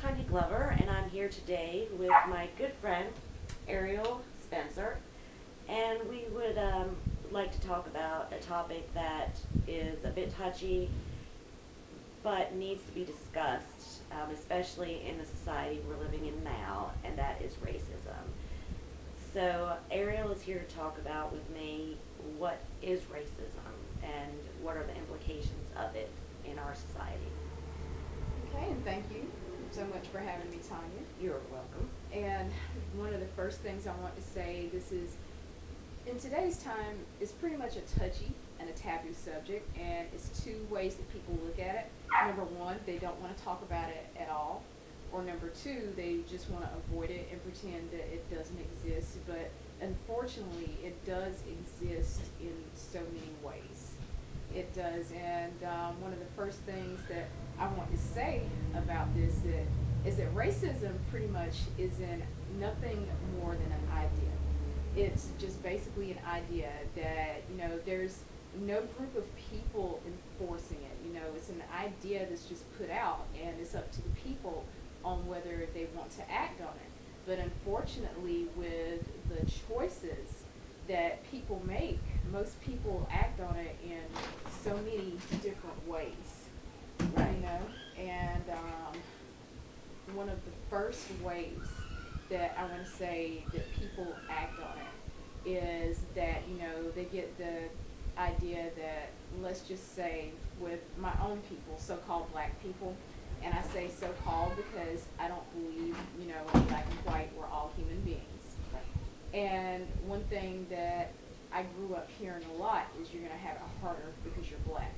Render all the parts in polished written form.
Tanya Glover, and I'm here today with my good friend Ariel Spencer, and we would like to talk about a topic that is a bit touchy but needs to be discussed, especially in the society we're living in now, and that is racism. So, Ariel is here to talk about with me what is racism and what are the implications of it in our society. Okay, and thank you so much for having me, Tanya. You're welcome. And one of the first things I want to say, this is, in today's time, is pretty much a touchy and a taboo subject, and it's two ways that people look at it. Number one, they don't want to talk about it at all, or number two, they just want to avoid it and pretend that it doesn't exist, but unfortunately, it does exist in so many ways. It does, and one of the first things that I want to say about this is that racism pretty much isn't nothing more than an idea. It's just basically an idea that, there's no group of people enforcing it. It's an idea that's just put out, and it's up to the people on whether they want to act on it. But unfortunately, with the choices that people make, most people act on it in so many different ways. Right. And one of the first ways that I want to say that people act on it is that, they get the idea that, let's just say, with my own people, so-called black people, and I say so-called because I don't believe, in black and white, we're all human beings. And one thing that I grew up hearing a lot is you're going to have it harder because you're black.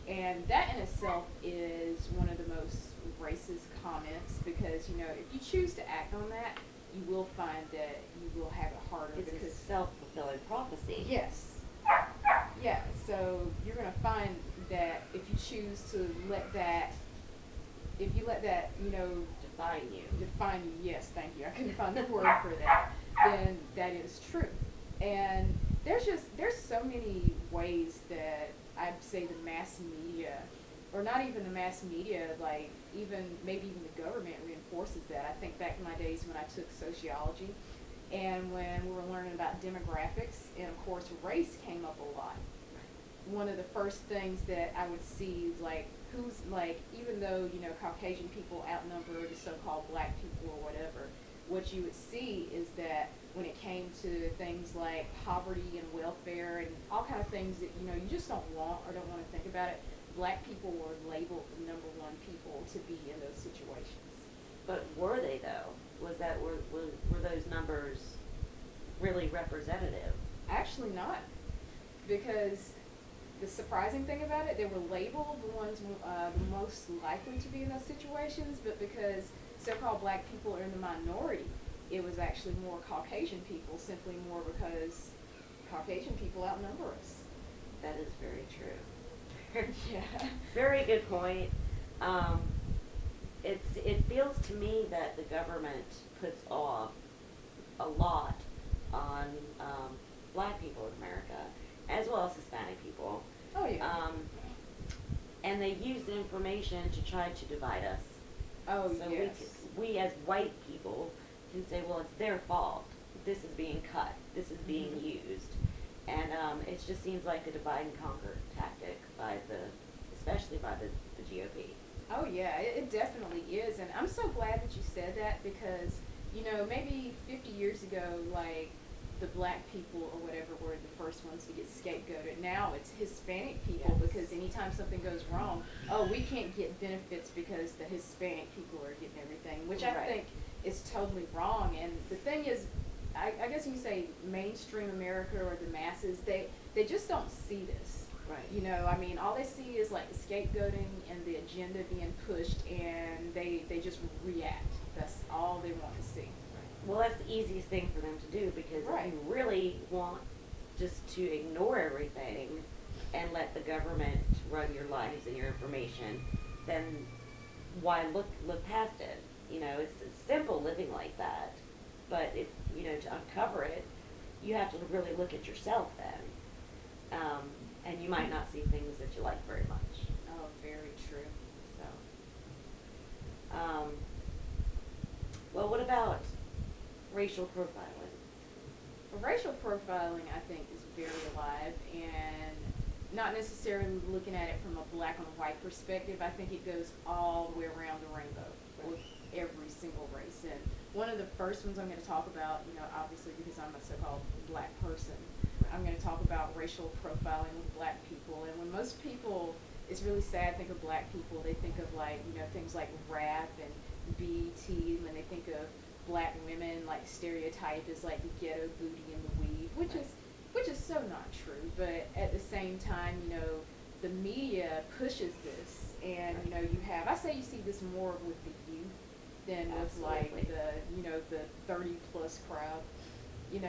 And that in itself is one of the most racist comments because, if you choose to act on that, you will find that you will have it harder. It's because a self-fulfilling prophecy. Yes. Yeah, so you're going to find that if you choose to let that, if you let that, define you, yes, thank you, I couldn't find the word for that, then that is true. And there's so many ways that I'd say the mass media, or not even the mass media, like maybe even the government reinforces that. I think back in my days when I took sociology, and when we were learning about demographics, and of course race came up a lot. One of the first things that I would see is even though, Caucasian people outnumber the so-called black people or whatever, what you would see is that when it came to things like poverty and welfare and all kind of things that, you just don't want or don't want to think about it, black people were labeled the number one people to be in those situations. But were they though? Were those numbers really representative? Actually not, because the surprising thing about it, they were labeled the ones the most likely to be in those situations, but because so-called black people are in the minority, it was actually more Caucasian people, simply more because Caucasian people outnumber us. That is very true. Yeah. Very good point. It feels to me that the government puts off a lot on black people in America, as well as Hispanic people. Oh, yeah. And they use the information to try to divide us. Oh, So yes. we as white people can say, well, it's their fault. This is being cut. This is being used. And it just seems like a divide and conquer tactic especially by the GOP. Oh, yeah, it definitely is. And I'm so glad that you said that because, maybe 50 years ago, the black people or whatever were the first ones to get scapegoated. Now it's Hispanic people Yes. because anytime something goes wrong, we can't get benefits because the Hispanic people are getting everything, which I Right. think is totally wrong. And the thing is, I guess you say mainstream America or the masses, they just don't see this. Right. All they see is like the scapegoating and the agenda being pushed, and they just react. That's all they want to see. Well, that's the easiest thing for them to do because Right. if you really want just to ignore everything and let the government run your lives and your information, then why look past it? It's simple living like that, but if to uncover it, you have to really look at yourself then, and you might not see things that you like very much. Oh, very true. So, about racial profiling? Racial profiling, I think, is very alive, and not necessarily looking at it from a black and white perspective. I think it goes all the way around the rainbow with every single race. And one of the first ones I'm going to talk about, obviously because I'm a so-called black person, I'm going to talk about racial profiling with black people. And when most people, it's really sad, think of black people, they think of like, things like rap and BET. When they think of black women, like stereotype is like the ghetto booty and the weave, which is so not true. But at the same time, the media pushes this, and you have, I say you see this more with the youth than with like the 30 plus crowd. You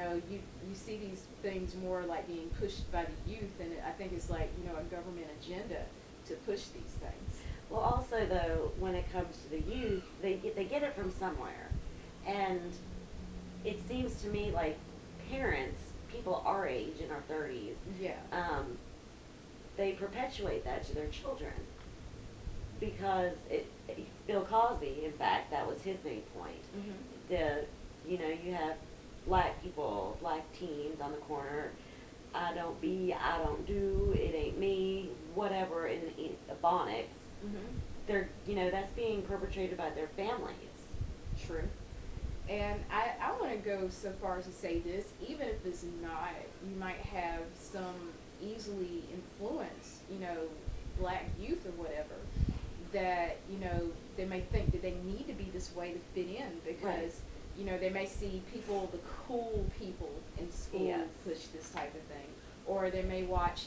see these things more like being pushed by the youth, and I think it's like a government agenda to push these things. Well, also though, when it comes to the youth, they get it from somewhere, and it seems to me like parents, people our age in our 30s, Yeah. They perpetuate that to their children because Bill Cosby, in fact, that was his main point. You have black people, black teens on the corner. I don't do, it ain't me, whatever in Ebonics. They're, that's being perpetrated by their families. True. And I want to go so far as to say this, even if it's not, you might have some easily influenced, black youth or whatever, that, they may think that they need to be this way to fit in because, they may see people, the cool people in school push this type of thing. Or they may watch,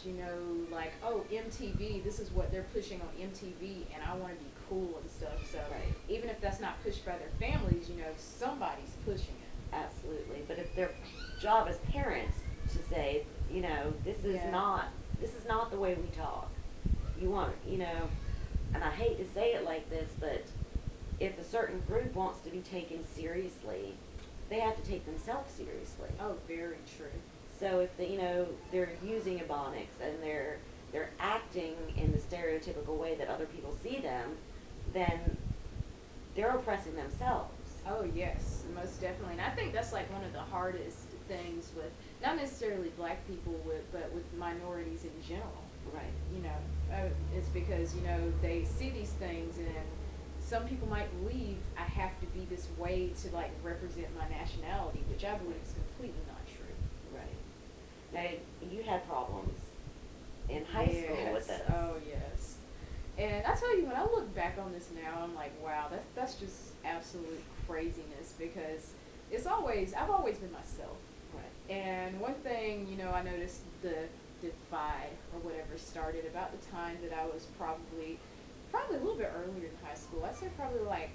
like, oh, MTV, this is what they're pushing on MTV, and I want to be cool and stuff. So even if that's not pushed by their families, somebody's pushing it. Absolutely. But if their job as parents to say, this is not the way we talk. You want, and I hate to say it like this, but if a certain group wants to be taken seriously, they have to take themselves seriously. Oh, very true. So if they're using Ebonics and they're acting in the stereotypical way that other people see them, then they're oppressing themselves. Oh yes, most definitely. And I think that's like one of the hardest things with not necessarily black people, but with minorities in general. Right. It's because they see these things, and some people might believe I have to be this way to like represent my nationality, which I believe is completely not true. Right. Now, you had problems in high school with this. Oh, yes. And I tell you, when I look back on this now, I'm like, wow, that's just absolute craziness because I've always been myself. Right. And one thing, I noticed the divide or whatever started about the time that I was probably a little bit earlier in high school. I'd say probably like,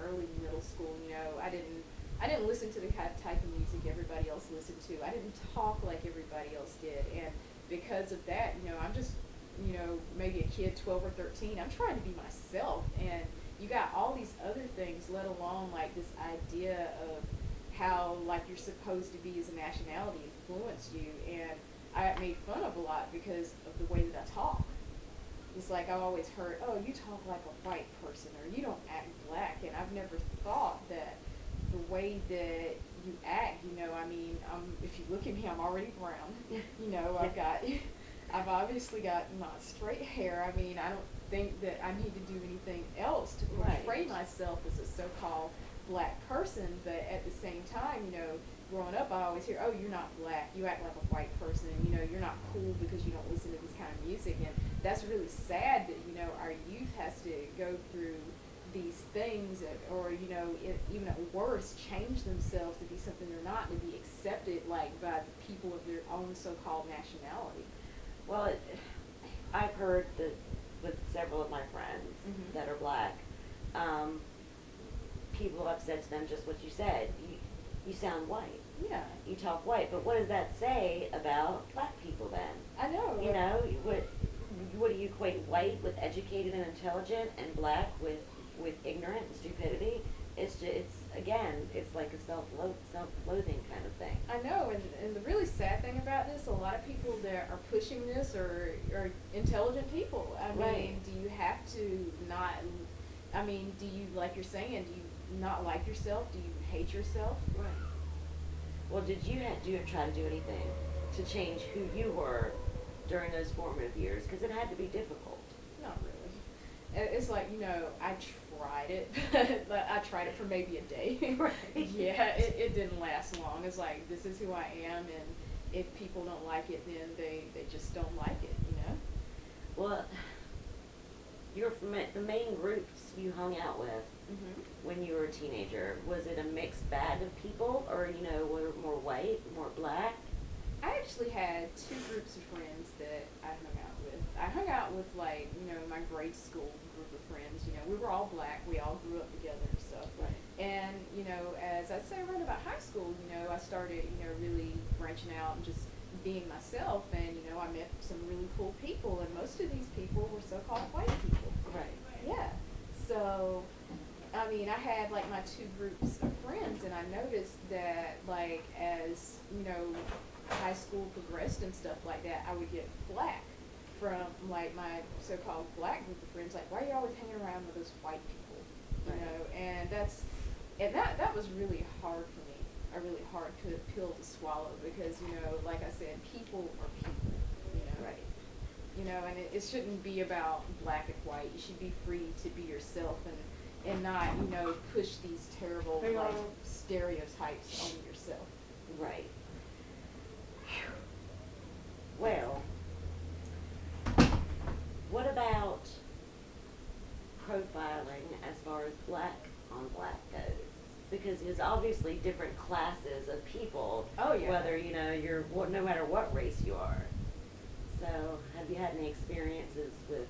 early middle school. I didn't listen to the type of music everybody else listened to. I didn't talk like everybody else did. And because of that, I'm just, maybe a kid 12 or 13. I'm trying to be myself. And you got all these other things, let alone like this idea of how like you're supposed to be as a nationality influence you. And I got made fun of a lot because of the way that I talk. It's like I've always heard, oh, you talk like a white person or you don't act black. And I've never thought that the way that you act, if you look at me, I'm already brown. I've obviously got not straight hair. I don't think that I need to do anything else to portray myself as a so-called black person. But at the same time, growing up, I always hear, oh, you're not black. You act like a white person. You're not cool because you don't listen to this kind of music. And that's really sad that, our youth has to go through these things or, even at worst, change themselves to be something they're not, to be accepted, like, by the people of their own so-called nationality. Well, I've heard that with several of my friends that are black, people have said to them just what you said. You sound white. Yeah. You talk white. But what does that say about black people then? I know. What do you equate white with educated and intelligent, and black with ignorant and stupidity? It's like a self-loathing kind of thing. I know, and the really sad thing about this, a lot of people that are pushing this are intelligent people. Do you have to not, do you, like you're saying, do you not like yourself? Do you hate yourself? Right. Well, did you try to do anything to change who you were during those formative years? Because it had to be difficult. Not really. It's like, I tried it, but I tried it for maybe a day. Right. Yeah, it didn't last long. It's like, this is who I am, and if people don't like it, then they just don't like it. Well, you're from the main groups you hung out with Hmm. when you were a teenager. Was it a mixed bag of people, or were more white, more black? I actually had two groups of friends that I hung out with. I hung out with, like, my grade school group of friends. We were all black. We all grew up together and stuff. Right. And, as I'd say around about high school, I started, really branching out and just being myself. And, I met some really cool people. And most of these people were so-called white people. Right. Yeah. So, I mean, I had like my two groups of friends, and I noticed that, like, as high school progressed and stuff like that, I would get flack from like my so-called black group of friends, like, why are you always hanging around with those white people, Right. And that was really hard for me, a really hard pill to swallow, because like I said, people are people, Right. and it shouldn't be about black and white. You should be free to be yourself, and not push these terrible like stereotypes on yourself. Right. Well, what about profiling as far as black on black goes? Because there's obviously different classes of people. Oh, yeah. Whether no matter what race you are. So, have you had any experiences with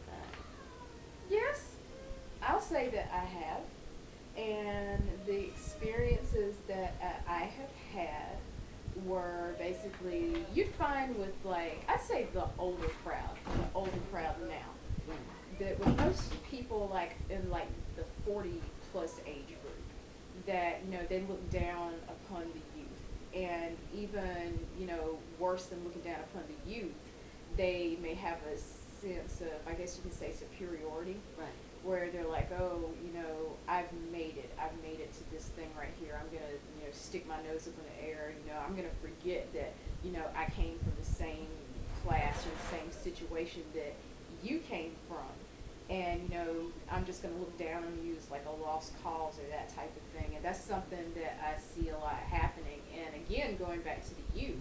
that? Yes, I'll say that I have. And the experiences that I have had were basically, you'd find with, like, I'd say the older crowd now, Yeah. that with most people, like, in, like, the 40-plus age group, that, they look down upon the youth. And even, worse than looking down upon the youth, they may have a sense of, I guess you could say, superiority, Right. where they're like, oh, I've made it to this thing right here. I'm gonna, stick my nose up in the air. I'm gonna forget that, I came from the same class or the same situation that you came from, and I'm just gonna look down on you as like a lost cause or that type of thing. And that's something that I see a lot happening. And again, going back to the youth,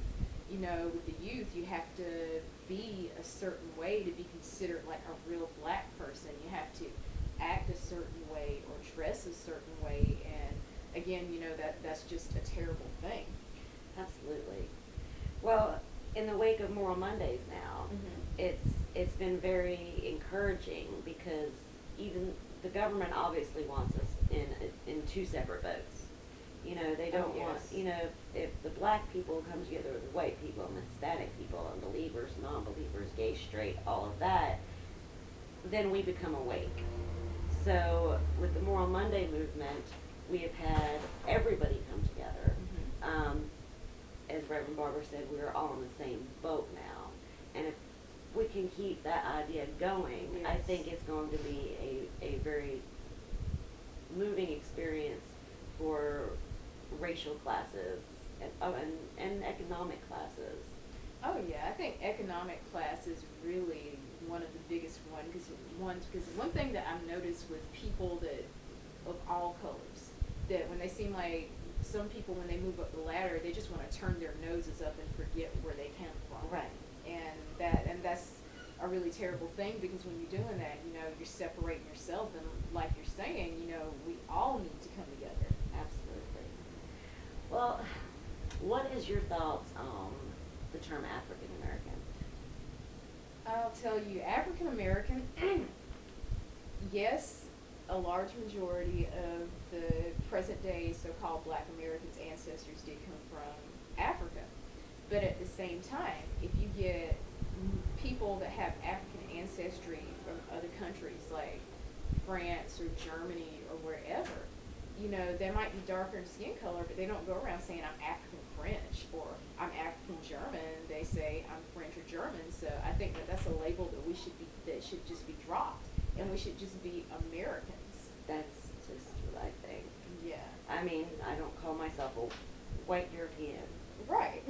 with the youth, you have to be a certain way to be considered like a real black person. You have to act a certain way or dress a certain way, and again, that's just a terrible thing. Absolutely. Well, in the wake of Moral Mondays now, Mhm. it's been very encouraging, because even the government obviously wants us in two separate boats. They don't Oh, want, yes. if the black people come together with the white people and the Hispanic people and believers, non-believers, gay, straight, all of that, then we become awake. So with the Moral Monday movement, we have had everybody come together. Mhm. As Reverend Barber said, we're all in the same boat now. And if we can keep that idea going, I Yes. think it's going to be a very moving experience for racial classes and economic classes. Oh yeah, I think economic class is really one of the biggest because one thing that I've noticed with people that of all colors, that when they seem like some people, when they move up the ladder, they just want to turn their noses up and forget where they came from. Right. And that's a really terrible thing, because when you're doing that, you're separating yourself, and like you're saying, we all need to come together. Absolutely. Well, what is your thoughts on the term African American? I'll tell you, African American, yes, a large majority of the present day so-called black Americans' ancestors did come from Africa. But at the same time, if you get people that have African ancestry from other countries like France or Germany or wherever, they might be darker in skin color, but they don't go around saying I'm African French or I'm African German. They say I'm French or German. So I think that that's a label that should just be dropped, and we should just be Americans. That's I mean, I don't call myself a white European. Right.